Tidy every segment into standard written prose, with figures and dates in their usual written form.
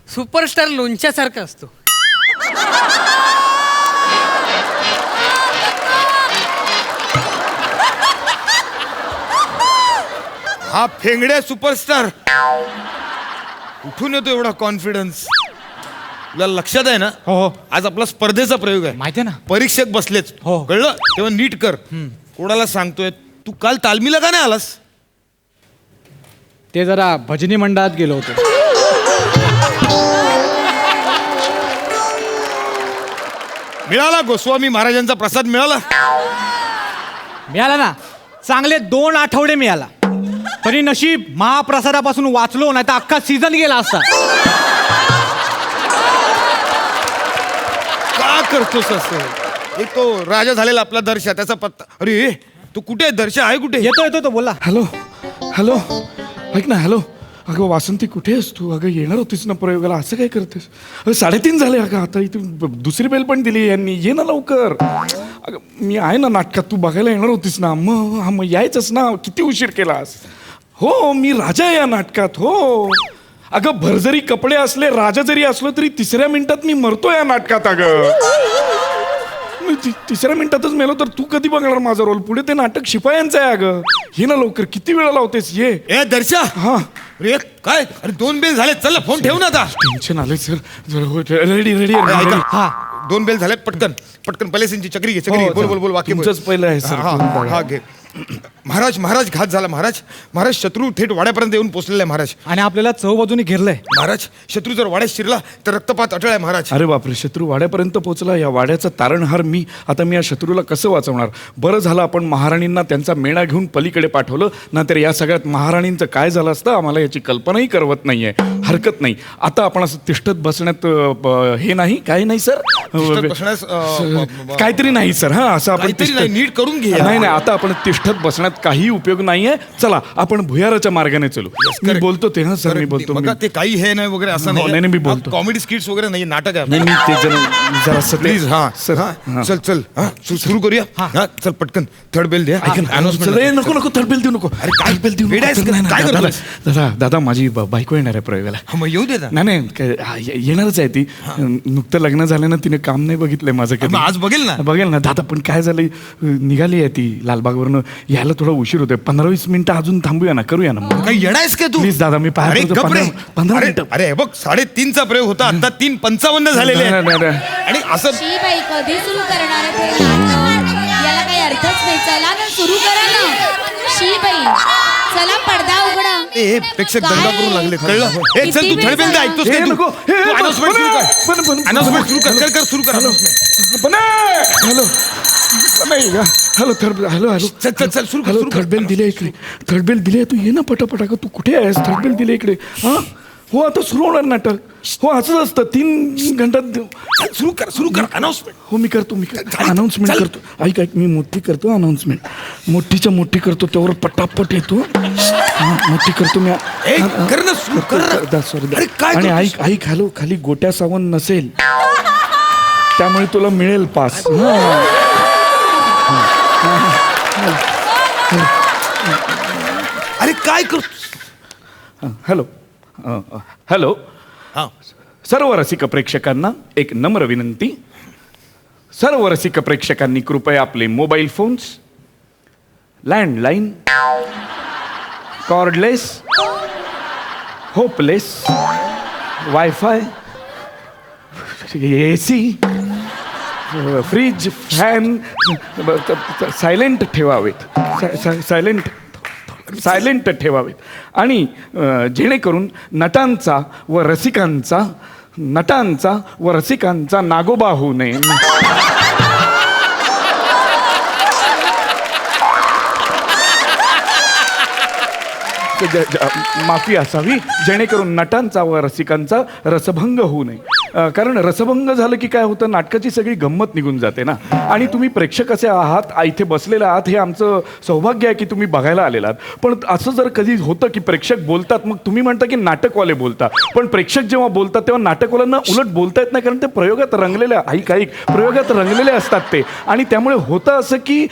Superstar लोणच्यासारखा असतो. हा फेंगड्या superstar कुठून येतो एवढा कॉन्फिडन्स? तुला लक्षात आहे ना? हो. आज आपला स्पर्धेचा प्रयोग आहे. माहिती आहे ना. परीक्षक बसलेच. हो. कळलं? तेव्हा नीट कर. कोणाला सांगतोय तू? काल तालमीला का नाही आलास? ते जरा भजनी मंडळात गेलो होतो. मिळाला गोस्वामी महाराजांचा प्रसाद मिळाला? मिळाला ना. चांगले 2 आठवडे मिळाला. तरी नशीब महाप्रसादापासून वाचलो, नाही तर अख्खा सीझन गेला असता. का करतोस असं? एक तो राजा झालेला आपला दर्शा, त्याचा पत्ता. अरे तू कुठे आहे? दर्शा आहे कुठे? येतो तो बोला. हॅलो हॅलो, ऐक ना. हॅलो, अगं वासंती कुठे आहेस तू? अगं येणार होतीस ना प्रयोगाला, असं काय करतेस? अगं 3:30 झाले. अगं आता इथे दुसरी बेल पण दिली यांनी. ये ना लवकर. अगं मी आहे ना नाटकात, तू बघायला येणार होतीस ना. मग यायचंच ना. किती उशीर केलास? हो, मी राजा आहे या नाटकात. हो अगं, भरजरी कपडे असले, राजा जरी असलो तरी 3ऱ्या मिनिटात मी मरतो या नाटकात. अगं मी 3ऱ्या मिनिटातच मेलो तर तू कधी बघणार माझा रोल? पुढे ते नाटक शिपायांचं आहे. अगं ये ना लवकर. किती वेळा लावतेस? ये. ए दर्शा. हा, अरे काय? अरे 2 बेल झाले. चल फोन ठेव ना आता. टेन्शन आले सर. Ready ready. ऐका. हा. 2 बेल झाले. पटकन पटकन पलेसींची चक्री घे. चक्री घे. बोल वाक्य बोल. तुमचंच पहिलं आहे सर. हा घे. महाराज घात झाला. महाराज शत्रू थेट वाड्यापर्यंत येऊन पोहोचलेला आहे. महाराज आणि आपल्याला चौबाजूनी घेरलंय. महाराज शत्रू जर वाड्यात शिरला तर रक्तपात अटळ आहे. महाराज अरे बापरे, शत्रू वाड्यापर्यंत पोहोचला. या वाड्याचा तारणहार मी. आता मी या शत्रूला कसं वाचवणार? बरं झालं आपण महाराणींना त्यांचा मेणा घेऊन पलीकडे पाठवलं, नाहीतर या सगळ्यात महाराणींचं काय झालं असतं आम्हाला याची कल्पनाही करवत नाहीये. हरकत नाही. आता आपण असं तिष्ठत बसण्यात हे नाही. काय नाही सर, बसण्यास काहीतरी नाही सर. हा, असं आपण काहीतरी नाही, नीट करून घे. नाही, आता आपण तिष्ठत बसण्यात काही उपयोग नाहीये. चला आपण भुयाराच्या मार्गाने चलू. मी बोलतो ते. हा सर, मी बोलतो. बघा ते काही हे नाही वगैरे असं नाही, मी बोलतो. कॉमेडी स्किट्स वगैरे नाही, नाटक आहे. नाही, मी ते जरा प्लीज. हा सर. चल सुरू करूया. हा चल पटकन थर्ड बेल द्या. नको नको, थर्ड देऊ नको. अरे काय थर्ड देऊ वेडा आहेस का? काय करतोस? दादा माझी बायको येणार आहे प्रयोगाला. हा, मग येऊ दे ना. नाही येणारच आहे ती. नुकतं लग्न झालं ना, तिने काम नाही बघितलंय माझं कधी. मग आज बघेल ना. दादा पण काय झालंय, निघाली आहे ती लालबागवरनं. यायला थोडा उशीर होतोय. 15-20 मिनिटं अजून थांबूया ना, करूया ना. काही येडायस का तू? प्लीज दादा, मी अरे पाहतो. गप रे. 15 मिनिटं. अरे बघ 3:30चा प्रयोग होता, आता 3:55 झालेले आहेत. नाही. आणि असं शी बाई कधी सुरू करणार आहे ते नाटक? याला काही अर्थच नाही. चला ना, सुरू करा ना. शी बाई, चला पडदा उघडा. ए प्रेक्षक दंगा करून लागले. कळलं? ए चल तू थर्ड बेल द्या. ऐकतोस हे का नको. तू? अनाउन्समेंट सुरू कर. अनाउन्समेंट सुरू कर. Hello third. हॅलो चल सुरू हॅलो, थर्ड बेल दिले इकडे. थर्ड बेल दिले. तू ये ना पटापटा. तू कुठे आहेस? थर्ड बेल दिले इकडे. हा हो, आता सुरू होणार नाटक. हो, असंच असतं. 3 घंटात सुरू कर अनाउन्समेंट. हो, मी करतो अनाउन्समेंट करतो. ऐक मी मोठी करतो अनाउन्समेंट. मोठीच्या मोठी करतो, त्यावर पटापट येतो. मोठी करतो मी. कर ना, सुरू कर. सॉरी. अरे, काय आणि करतोस? ऐक हॅलो, खाली गोट्या सावंत नसेल, त्यामुळे तुला मिळेल पास. अरे काय करतो? हॅलो. हा सर्व रसिक प्रेक्षकांना एक नम्र विनंती. सर्व रसिक प्रेक्षकांनी कृपया आपले mobile phones, landline, cordless, hopeless, wifi, AC, fridge, fan silent ठेवावेत. सायलेंट ठेवावेत. आणि जेणेकरून नटांचा व रसिकांचा नागोबा होऊ नये. माफी असावी, जेणेकरून नटांचा व रसिकांचा रसभंग होऊ नये. कारण रसभंग झालं की काय होतं, नाटकाची सगळी गंमत निघून जाते ना. आणि तुम्ही प्रेक्षक असे आहात, इथे बसलेले आहात, हे आमचं सौभाग्य आहे की तुम्ही बघायला आलेला आहात. पण असं जर कधी होतं की प्रेक्षक बोलतात, मग तुम्ही म्हणता की नाटकवाले बोलता, पण प्रेक्षक जेव्हा बोलतात तेव्हा नाटकवाल्यांना उलट बोलता येत नाही, कारण ते प्रयोगात रंगलेले प्रयोगात रंगलेले असतात ते. आणि त्यामुळे होतं असं की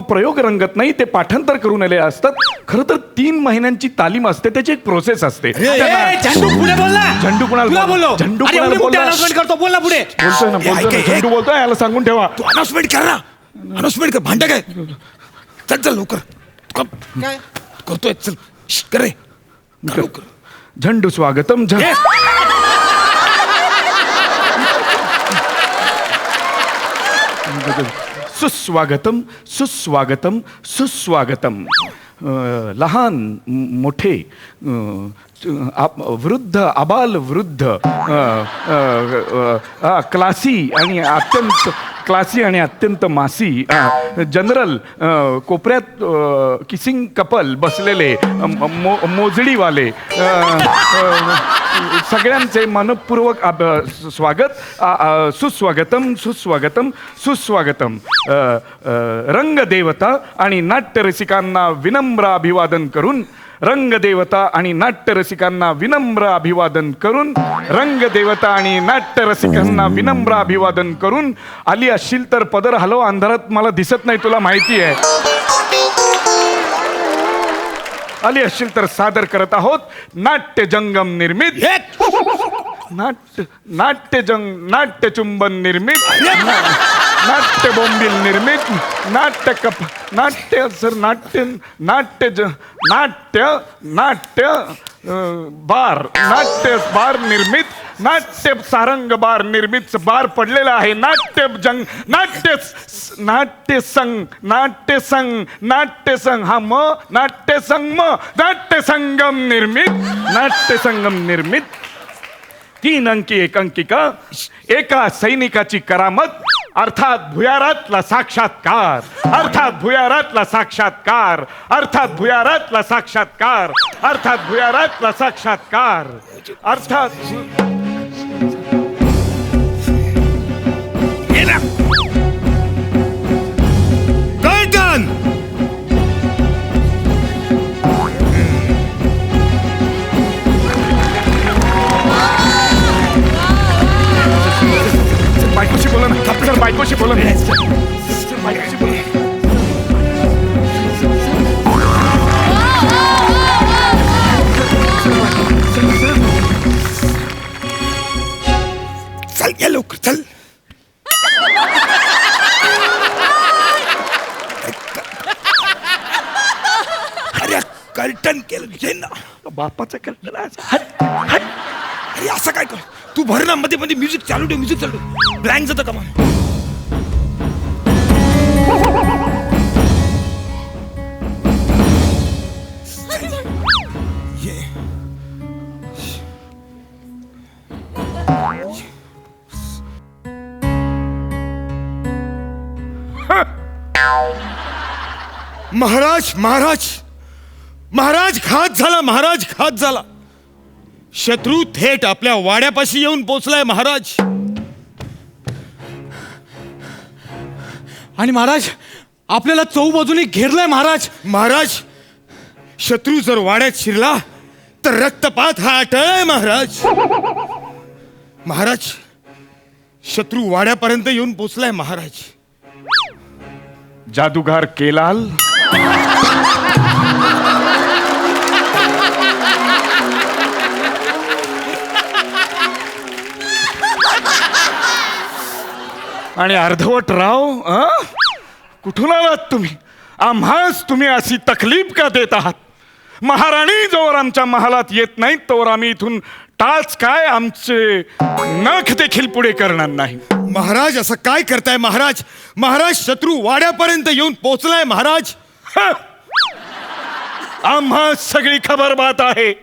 प्रयोग रंगत नाही, ते पाठांतर करून आले असतात. खरं तर 3 महिन्यांची तालीम असते, त्याची एक प्रोसेस असते. झंडू पुढे बोल ना. झंडू कुणाला तुला बोललो. झंडू अरे, कुणाला एवढी मोठी बोलला? announcement करतो, बोल ना पुढे. बोलतोय ना, झंडू बोलतोय, याला सांगून ठेवा. तू अनाउन्समेंट कर ना, अनाउन्समेंट कर. भांडा काय, चल चल लवकर. काय? करतोय, चल कर रे लवकर. झंडू स्वागतम. सुस्वागतम सुस्वागतम सुस्वागतम. लहान मोठे, वृद्ध आबाल वृद्ध, क्लासी आणि अत्यंत मासी, जनरल, कोपऱ्यात किसिंग कपल बसलेले, मोजडीवाले, सगळ्यांचे मनपूर्वक स्वागत. सुस्वागतम सुस्वागतम सुस्वागतम. रंगदेवता आणि नाट्यरसिकांना विनम्र अभिवादन करून, रंगदेवता आणि नाट्यरसिकांना विनम्र अभिवादन करून, रंगदेवता आणि नाट्यरसिकांना विनम्र अभिवादन करून. आली असशील तर पदर हलव, अंधारात मला दिसत नाही, तुला माहिती आहे. आली असशील तर सादर करत आहोत नाट्यजंगम निर्मित, नाट्यचुंबन निर्मित, नाट्य बोंबील निर्मित, नाट्य बार निर्मित, नाट्य सारंग बार निर्मित बार पडलेला आहे. नाट्यसंग हा म, नाट्यसंगम निर्मित. 3 अंकी एकांकिका, एका सैनिकाची करामत, अर्थात भुयारातला साक्षात्कार, अर्थात भुयारातला साक्षात्कार, अर्थात भुयारातला साक्षात्कार, अर्थात भुयारातला साक्षात्कार, अर्थात. बायकोशी बोला ना, सर बायकोशी बोला ना, बायकोशी बोला. चल या लवकर चल. अरे कर्टन केलं ना, बापाचं कर्तन. अरे असं काय कर, तू भर ना, मध्ये मध्ये म्युझिक चालू ठेव, म्युझिक चालू ठेव, ब्लँक जातं का मला. महाराज महाराज महाराज घात झाला, महाराज घात झाला. शत्रू थेट आपल्या वाड्यापाशी येऊन पोचलाय महाराज. आणि महाराज आपल्याला चौबाजूनी घेरलंय महाराज. महाराज शत्रू जर वाड्यात शिरला तर रक्तपात हा अटळ आहे महाराज. महाराज शत्रू वाड्यापर्यंत येऊन पोचलाय महाराज. जादूगार केलाल, आणि अर्धवट राव, कुठून आलात तुम्ही? आम्हास तुम्ही अशी तकलीफ का देत आहात? महाराणी जोवर आमच्या महालात येत नाहीत तोवर आम्ही इथून टाच काय आमचे नख देखील पुढे करणार नाही. महाराज असं काय करताय महाराज? महाराज शत्रू वाड्यापर्यंत येऊन पोचलाय महाराज. आम्हा सगळी खबर बात आहे.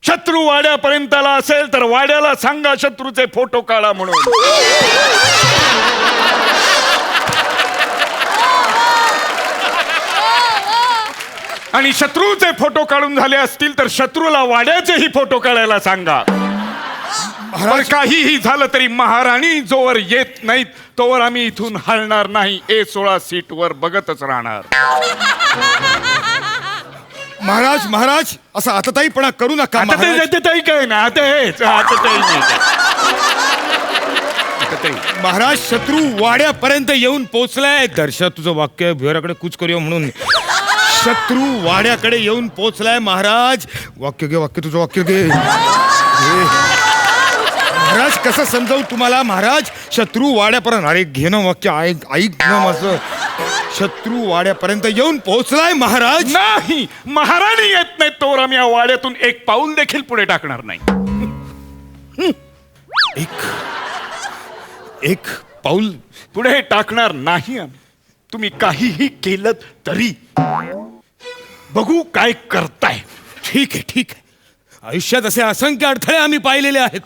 शत्रू वाड्यापर्यंत आला असेल तर वाड्याला सांगा शत्रूचे फोटो काढा म्हणून. आणि शत्रूचे फोटो काढून झाले असतील तर शत्रूला वाड्याचेही फोटो काढायला सांगा. पण काहीही झालं तरी महाराणी जोवर येत नाहीत तोवर आम्ही इथून हलणार नाही. A16 सीटवर बघतच राहणार. महाराज महाराज असं आताताईपणा करू नका आता ते महाराज. जाते ताई काय ना आता हेच आता ताई नाही. आता ताई. महाराज शत्रू वाड्यापर्यंत येऊन पोहोचलाय. दर्शा तुझं वाक्य भुयाराकडे कूच करूया म्हणून. शत्रू वाड्याकडे येऊन पोहोचलाय महाराज. वाक्य घे वाक्य तुझं वाक्य घे. महाराज कसं समजावू तुम्हाला महाराज. शत्रू वाड्यापर्यंत अरे घे ना वाक्य ऐक ऐक ना माझं. शत्रू वाड्यापर्यंत येऊन पोहोचलाय महाराज. नाही महाराणी येत नाही तोवर आम्ही या वाड्यातून एक पाऊल देखील पुढे टाकणार नाही. एक पाऊल पुढे टाकणार नाही आम्ही. तुम्ही काहीही केलं तरी बघू काय करताय. ठीक आहे ठीक आहे. आयुष्यात असे असंख्य अडथळे आम्ही पाहिलेले आहेत.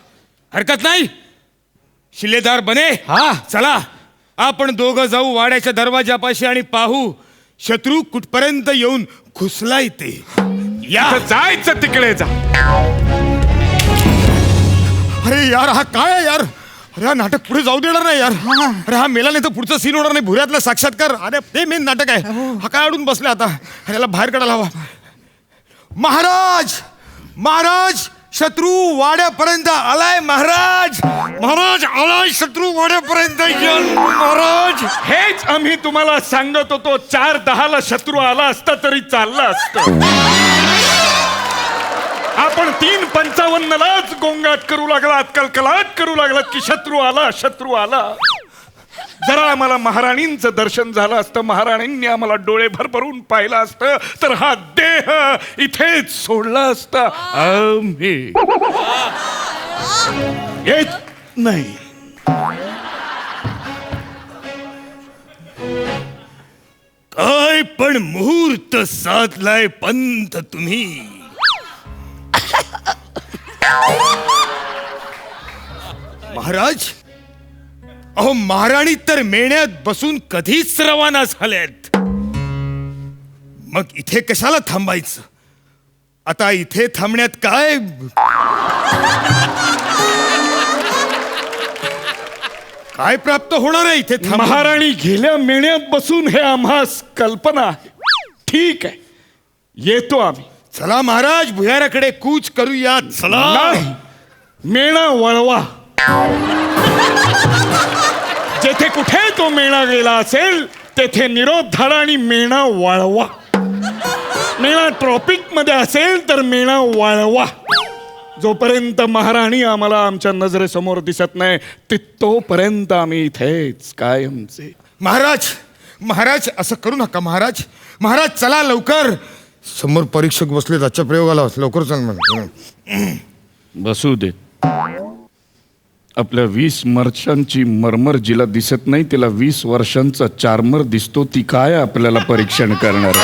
हरकत नाही. शिलेदार बने हा. चला आपण दोघं जाऊ वाड्याच्या दरवाजापाशी आणि पाहू शत्रू कुठपर्यंत येऊन घुसलाय ते. या आता जायचं तिकडे जा. अरे यार हा काय आहे यार. अरे हा नाटक पुढे जाऊ देणार नाही यार. अरे हा मेला नाही तर पुढचा सीन होणार नाही. भुऱ्यातला साक्षात्कार अरे ते मेन नाटक आहे. हा काय अडून बसला आता. अरे याला बाहेर काढायला हवा. महाराज महाराज शत्रू वाड्यापर्यंत आलाय महाराज. महाराज आलाय शत्रू वाड्यापर्यंत येऊन महाराज. हेच आम्ही तुम्हाला सांगत होतो. 4:10 शत्रू आला असता तरी चाललं असतं. आपण 3:55 गोंगाट करू लागलात कलकलाट करू लागलात की शत्रू आला शत्रू आला. जरा आम्हाला महाराणींचं दर्शन झालं असतं. महाराणींनी आम्हाला डोळे भरभरून पाहिलं असतं तर हा देह इथेच सोडला असता. आम्ही येत नाही. काय पण मुहूर्त साधलाय पंत तुम्ही. महाराज अहो महाराणी तर मेण्यात बसून कधीच रवाना झाल्यात. मग इथे कशाला थांबायचं. आता इथे थांबण्यात काय काय प्राप्त होणार आहे इथे थांबून? महाराणी गेल्या मेण्यात बसून हे आम्हास कल्पना आहे. ठीक आहे येतो आम्ही. चला महाराज भुयाराकडे कूच करूया. चला नाही मेणा वळवा. जेथे कुठे तो मेणा गेला असेल तेथे निरोप धरा आणि मेणा वळवा. मेणा ट्रॉपिक मध्ये असेल तर मेणा वळवा. जोपर्यंत महाराणी आम्हाला आमच्या नजरेसमोर दिसत नाही तोपर्यंत आम्ही इथेच कायमचे. महाराज महाराज असं करू नका महाराज. महाराज चला लवकर. समोर परीक्षक बसले आजच्या प्रयोगाला. लवकर चल म्हणा. बसू दे. आपल्या 20 वर्षांची मरमर जिला दिसत नाही तिला 20 वर्षांचा चार्मर दिसतो. ती काय आपल्याला परीक्षण करणार.